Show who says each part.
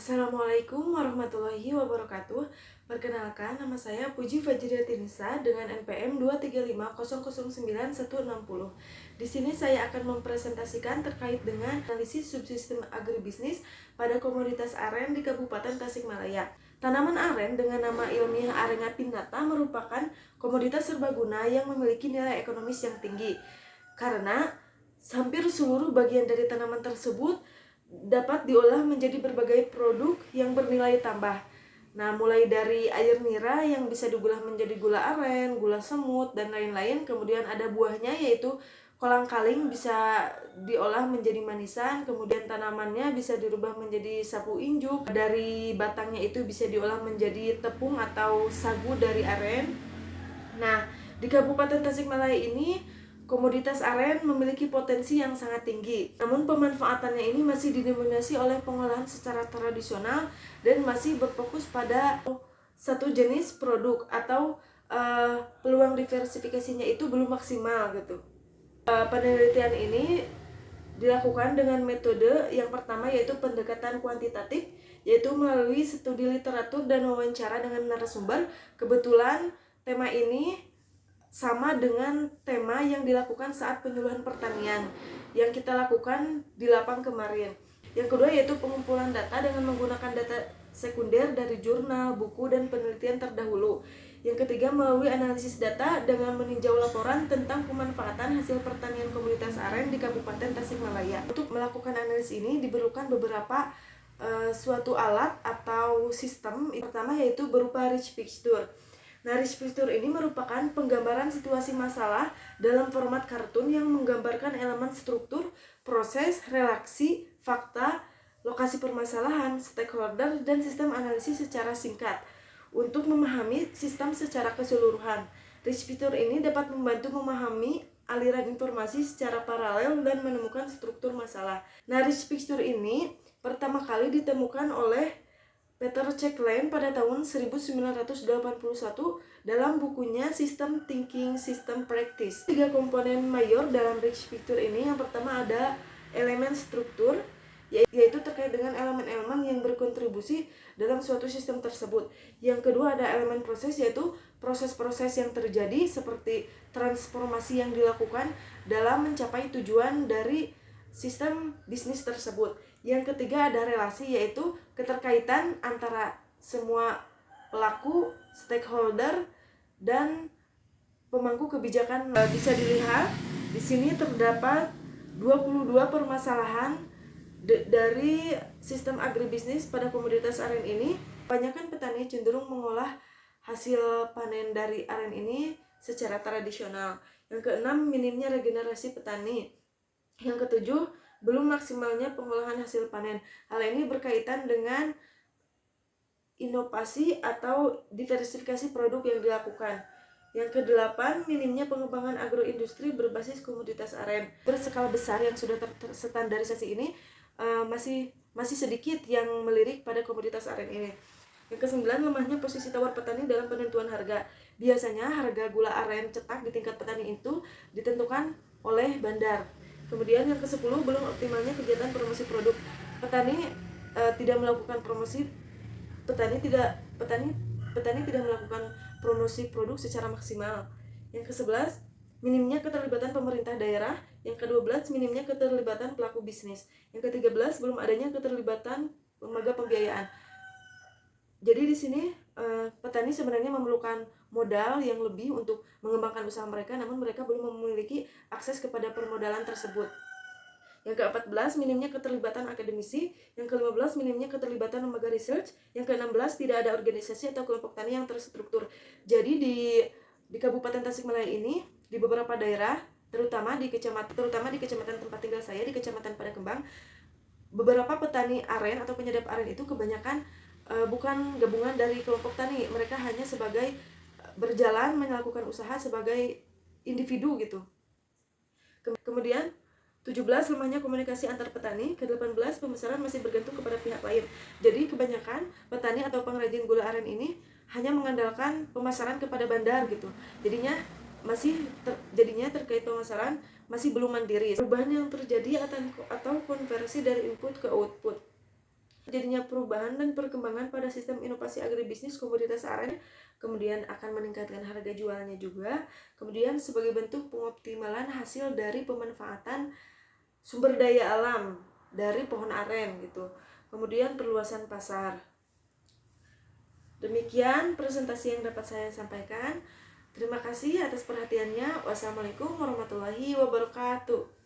Speaker 1: Assalamualaikum warahmatullahi wabarakatuh. Perkenalkan, nama saya Puji Fajriatinisa dengan NPM 235009160. Di sini saya akan mempresentasikan terkait dengan analisis subsistem agribisnis pada komoditas aren di Kabupaten Tasikmalaya. Tanaman aren dengan nama ilmiah Arenga pinnata merupakan komoditas serbaguna yang memiliki nilai ekonomis yang tinggi karena hampir seluruh bagian dari tanaman tersebut dapat diolah menjadi berbagai produk yang bernilai tambah. Nah, mulai dari air nira yang bisa diolah menjadi gula aren, gula semut, dan lain-lain. Kemudian ada buahnya yaitu kolang-kaling bisa diolah menjadi manisan. Kemudian tanamannya bisa dirubah menjadi sapu injuk. Dari batangnya itu bisa diolah menjadi tepung atau sagu dari aren. Nah, di Kabupaten Tasikmalaya ini komoditas aren memiliki potensi yang sangat tinggi, namun pemanfaatannya ini masih didominasi oleh pengolahan secara tradisional dan masih berfokus pada satu jenis produk atau peluang diversifikasinya itu belum maksimal gitu. Penelitian ini dilakukan dengan metode yang pertama yaitu pendekatan kuantitatif, yaitu melalui studi literatur dan wawancara dengan narasumber. Kebetulan tema ini sama dengan tema yang dilakukan saat penyuluhan pertanian yang kita lakukan di lapang kemarin. Yang kedua yaitu pengumpulan data dengan menggunakan data sekunder dari jurnal, buku, dan penelitian terdahulu. Yang ketiga melalui analisis data dengan meninjau laporan tentang pemanfaatan hasil pertanian komoditas aren di Kabupaten Tasikmalaya. Untuk melakukan analisis ini diperlukan beberapa suatu alat atau sistem. Pertama yaitu berupa rich picture. Nah, rich picture ini merupakan penggambaran situasi masalah dalam format kartun yang menggambarkan elemen struktur, proses, relasi, fakta, lokasi permasalahan, stakeholder, dan sistem analisis secara singkat. Untuk memahami sistem secara keseluruhan, rich picture ini dapat membantu memahami aliran informasi secara paralel dan menemukan struktur masalah. Nah, rich picture ini pertama kali ditemukan oleh Peter Checkland pada tahun 1981 dalam bukunya System Thinking System Practice. 3 komponen mayor dalam rich picture ini. Yang pertama ada elemen struktur, yaitu terkait dengan elemen-elemen yang berkontribusi dalam suatu sistem tersebut. Yang kedua ada elemen proses, yaitu proses-proses yang terjadi seperti transformasi yang dilakukan dalam mencapai tujuan dari sistem bisnis tersebut. Yang ketiga ada relasi, yaitu keterkaitan antara semua pelaku, stakeholder, dan pemangku kebijakan. Bisa dilihat di sini terdapat 22 permasalahan dari sistem agribisnis pada komoditas aren ini. Kebanyakan petani cenderung mengolah hasil panen dari aren ini secara tradisional. Yang keenam, minimnya regenerasi petani. Yang ketujuh, belum maksimalnya pengolahan hasil panen. Hal ini berkaitan dengan inovasi atau diversifikasi produk yang dilakukan. Yang kedelapan, minimnya pengembangan agroindustri berbasis komoditas aren. Berskala besar yang sudah terstandarisasi ini masih sedikit yang melirik pada komoditas aren ini. Yang kesembilan, lemahnya posisi tawar petani dalam penentuan harga. Biasanya harga gula aren cetak di tingkat petani itu ditentukan oleh bandar. Kemudian yang ke-10, belum optimalnya kegiatan promosi produk. Petani tidak melakukan promosi petani tidak melakukan promosi produk secara maksimal. Yang ke-11, minimnya keterlibatan pemerintah daerah. Yang ke-12, minimnya keterlibatan pelaku bisnis. Yang ke-13, belum adanya keterlibatan lembaga pembiayaan. Jadi di sini petani sebenarnya memerlukan modal yang lebih untuk mengembangkan usaha mereka, namun mereka belum memiliki akses kepada permodalan tersebut. Yang ke-14, minimnya keterlibatan akademisi. Yang ke-15, minimnya keterlibatan lembaga research. Yang ke-16, tidak ada organisasi atau kelompok tani yang terstruktur. Jadi di Kabupaten Tasikmalaya ini, di beberapa daerah, terutama di kecamatan tempat tinggal saya, di Kecamatan Padakembang, beberapa petani aren atau penyedap aren itu kebanyakan bukan gabungan dari kelompok tani. Mereka hanya sebagai berjalan melakukan usaha sebagai individu gitu. Kemudian 17, lemahnya komunikasi antar petani. Ke-18, pemasaran masih bergantung kepada pihak lain. Jadi kebanyakan petani atau pengrajin gula aren ini hanya mengandalkan pemasaran kepada bandar gitu. Jadinya terkait pemasaran masih belum mandiri. Perubahan yang terjadi atau konversi dari input ke output. Jadinya perubahan dan perkembangan pada sistem inovasi agribisnis komoditas aren, kemudian akan meningkatkan harga jualnya juga, kemudian sebagai bentuk pengoptimalan hasil dari pemanfaatan sumber daya alam dari pohon aren gitu. Kemudian perluasan pasar. Demikian presentasi yang dapat saya sampaikan. Terima kasih atas perhatiannya. Wassalamualaikum warahmatullahi wabarakatuh.